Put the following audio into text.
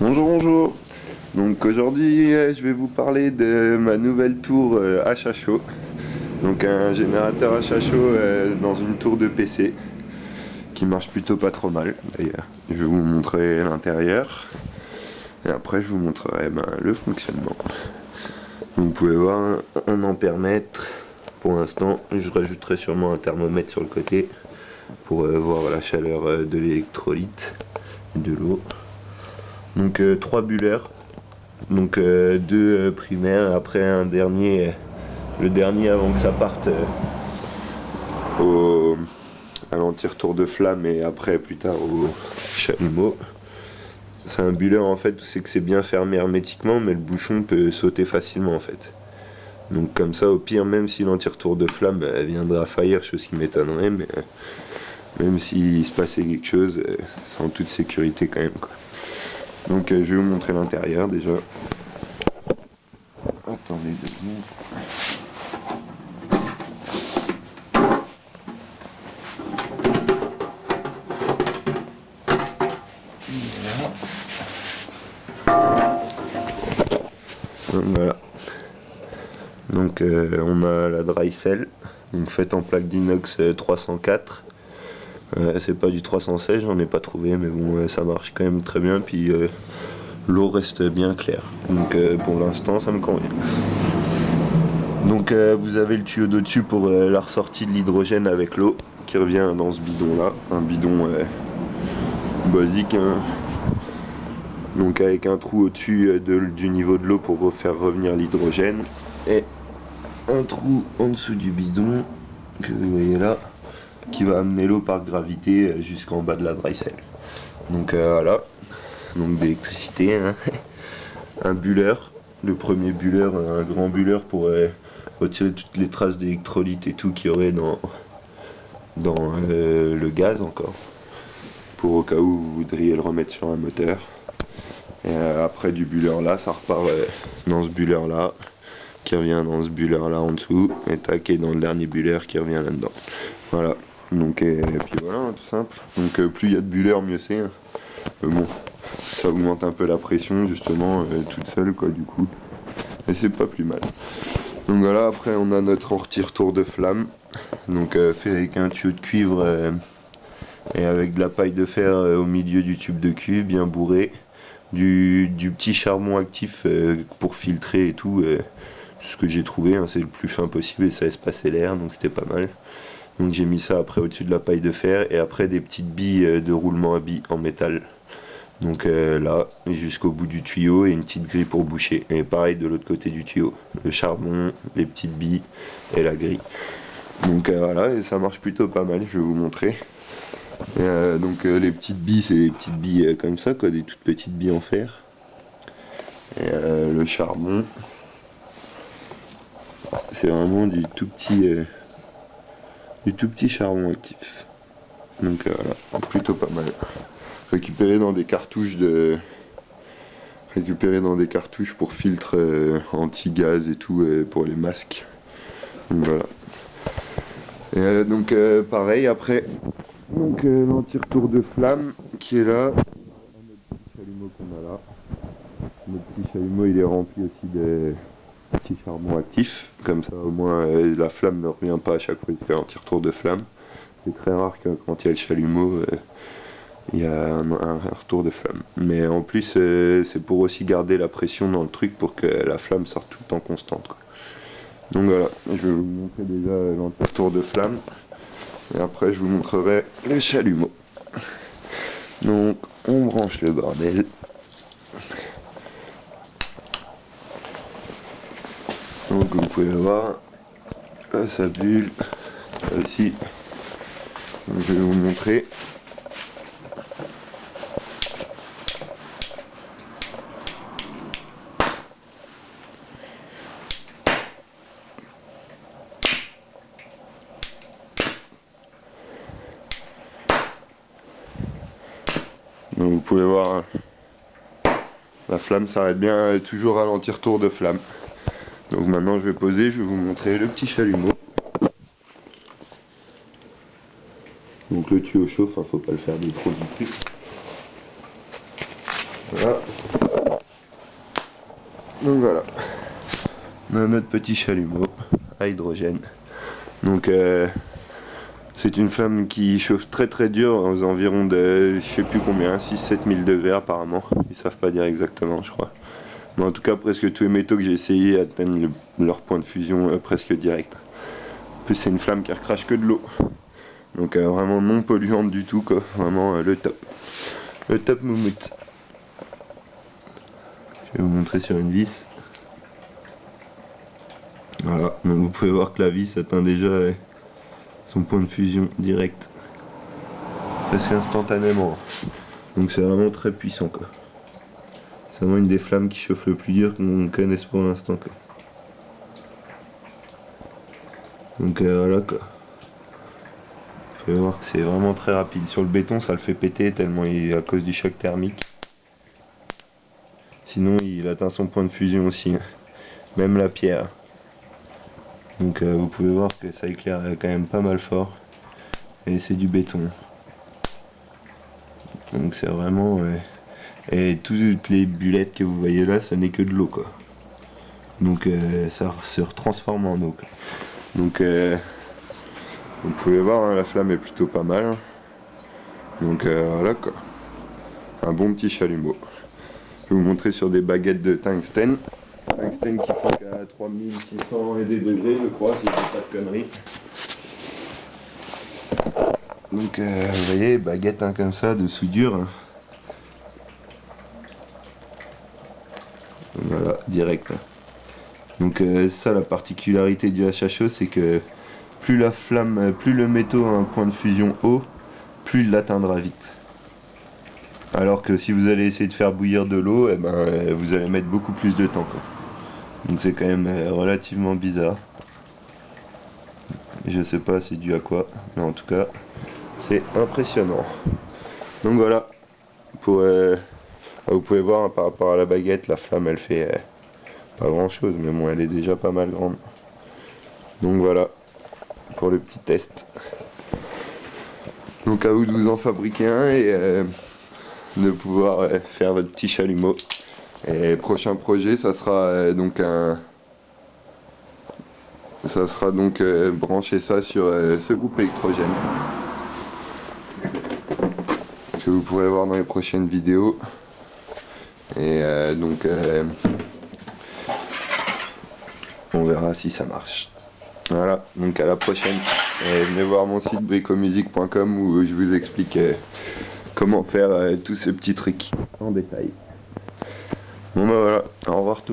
Bonjour, bonjour. Donc aujourd'hui, je vais vous parler de ma nouvelle tour achat chaud. Donc un générateur achat chaud dans une tour de PC qui marche plutôt pas trop mal d'ailleurs. Je vais vous montrer l'intérieur et après je vous montrerai le fonctionnement. Vous pouvez voir un ampèremètre. Pour l'instant, je rajouterai sûrement un thermomètre sur le côté pour voir la chaleur de l'électrolyte et de l'eau. Donc 3 bulleurs. Donc deux primaires, après un dernier, le dernier avant que ça parte à l'anti-retour de flamme et après plus tard au chalumeau. C'est un buller en fait, c'est que c'est bien fermé hermétiquement mais le bouchon peut sauter facilement en fait. Donc comme ça au pire même si l'anti-retour de flamme viendra faillir, chose qui m'étonnerait, mais même s'il se passait quelque chose, c'est en toute sécurité quand même quoi. Donc je vais vous montrer l'intérieur déjà. Attendez 2 secondes. Voilà. Donc on a la dry cell, donc faite en plaque d'inox 304. C'est pas du 316, j'en ai pas trouvé, mais bon ça marche quand même très bien. Puis l'eau reste bien claire. Donc pour l'instant ça me convient. Donc vous avez le tuyau d'au-dessus pour la ressortie de l'hydrogène avec l'eau qui revient dans ce bidon là, un bidon basique, hein. Donc avec un trou au-dessus du niveau de l'eau pour refaire revenir l'hydrogène et un trou en dessous du bidon que vous voyez là qui va amener l'eau par gravité jusqu'en bas de la dry cell. Donc voilà, donc d'électricité, hein. Un buller, le premier buller, un grand buller pour retirer toutes les traces d'électrolyte et tout qu'il y aurait dans le gaz encore, pour au cas où vous voudriez le remettre sur un moteur. Et après du buller là, ça repart dans ce buller là, qui revient dans ce buller là en dessous, et tac, et dans le dernier buller qui revient là-dedans. Voilà, donc et puis voilà, hein, tout simple. Donc plus il y a de buller, mieux c'est, hein. Bon, ça augmente un peu la pression justement, toute seule quoi du coup. Et c'est pas plus mal. Donc voilà, après on a notre anti-retour de flamme, donc fait avec un tuyau de cuivre et avec de la paille de fer au milieu du tube de cuivre, bien bourré. Du petit charbon actif pour filtrer et tout, ce que j'ai trouvé, hein, c'est le plus fin possible et ça laisse passer l'air, donc c'était pas mal. Donc j'ai mis ça après au-dessus de la paille de fer et après des petites billes de roulement à billes en métal. Donc là, jusqu'au bout du tuyau et une petite grille pour boucher. Et pareil de l'autre côté du tuyau, le charbon, les petites billes et la grille. Donc voilà, et ça marche plutôt pas mal, je vais vous montrer. Donc les petites billes, c'est des petites billes comme ça, quoi, des toutes petites billes en fer. Et le charbon, c'est vraiment du tout petit charbon actif. Donc voilà, plutôt pas mal. Récupéré dans des cartouches pour filtre anti-gaz et tout pour les masques. Donc voilà. Et donc pareil après, donc l'anti-retour de flamme qui est là. Un autre petit chalumeau qu'on a là. Notre petit chalumeau il est rempli aussi de petits charbons actifs. Comme ça au moins la flamme ne revient pas à chaque fois qu'il fait un anti-retour de flamme. C'est très rare que quand il y a le chalumeau, il y a un retour de flamme. Mais en plus, c'est pour aussi garder la pression dans le truc pour que la flamme sorte tout le temps constante, quoi. Donc voilà, je vais vous montrer déjà l'entour de flamme. Et après, je vous montrerai le chalumeau. Donc, on branche le bordel. Donc, vous pouvez voir, là, ça bulle. Là aussi, donc, je vais vous montrer. Donc, vous pouvez voir, hein, la flamme s'arrête bien toujours à l'anti-retour de flamme. Donc maintenant je vais poser, je vais vous montrer le petit chalumeau. Donc le tuyau chauffe, hein, faut pas le faire de trop vite. Voilà. Donc voilà, on a notre petit chalumeau à hydrogène. Donc c'est une flamme qui chauffe très très dur, aux environs de je sais plus combien, 6-7 000 degrés apparemment. Ils savent pas dire exactement, je crois. Mais en tout cas, presque tous les métaux que j'ai essayé atteignent leur point de fusion presque direct. En plus, c'est une flamme qui recrache que de l'eau. Donc vraiment non polluante du tout, quoi. Vraiment le top. Le top moumoute. Je vais vous montrer sur une vis. Voilà, donc vous pouvez voir que la vis atteint déjà son point de fusion direct. Presque instantanément. Donc c'est vraiment très puissant, quoi. C'est vraiment une des flammes qui chauffe le plus dur qu'on connaisse pour l'instant, quoi. Donc voilà, quoi. Vous pouvez voir que c'est vraiment très rapide. Sur le béton, ça le fait péter tellement à cause du choc thermique. Sinon, il atteint son point de fusion aussi. Même la pierre. Donc vous pouvez voir que ça éclaire quand même pas mal fort. Et c'est du béton. Donc c'est vraiment... Et toutes les bullettes que vous voyez là, ça n'est que de l'eau, quoi. Donc ça se transforme en eau, quoi. Donc vous pouvez voir, hein, la flamme est plutôt pas mal. Donc voilà, quoi. Un bon petit chalumeau. Je vais vous montrer sur des baguettes de tungstène. Tungstène qui font qu'à 3600 et des degrés, je crois, si je dis pas de conneries. Donc vous voyez, baguette, hein, comme ça, de soudure. Voilà, direct. Donc ça, la particularité du HHE, c'est que plus la flamme, plus le métaux a un point de fusion haut, plus il l'atteindra vite. Alors que si vous allez essayer de faire bouillir de l'eau, eh ben, vous allez mettre beaucoup plus de temps, quoi. Donc c'est quand même relativement bizarre. Je sais pas c'est dû à quoi, mais en tout cas c'est impressionnant. Donc voilà, vous pouvez voir, hein, par rapport à la baguette, la flamme elle fait pas grand chose, mais bon, elle est déjà pas mal grande. Donc voilà, pour le petit test. Donc à vous de vous en fabriquer un et de pouvoir faire votre petit chalumeau. Et prochain projet, ça sera donc brancher ça sur ce groupe électrogène que vous pourrez voir dans les prochaines vidéos. Et on verra si ça marche. Voilà, donc à la prochaine. Et venez voir mon site bricomusique.com où je vous explique comment faire tous ces petits trucs en détail. Bon bah voilà, au revoir tout.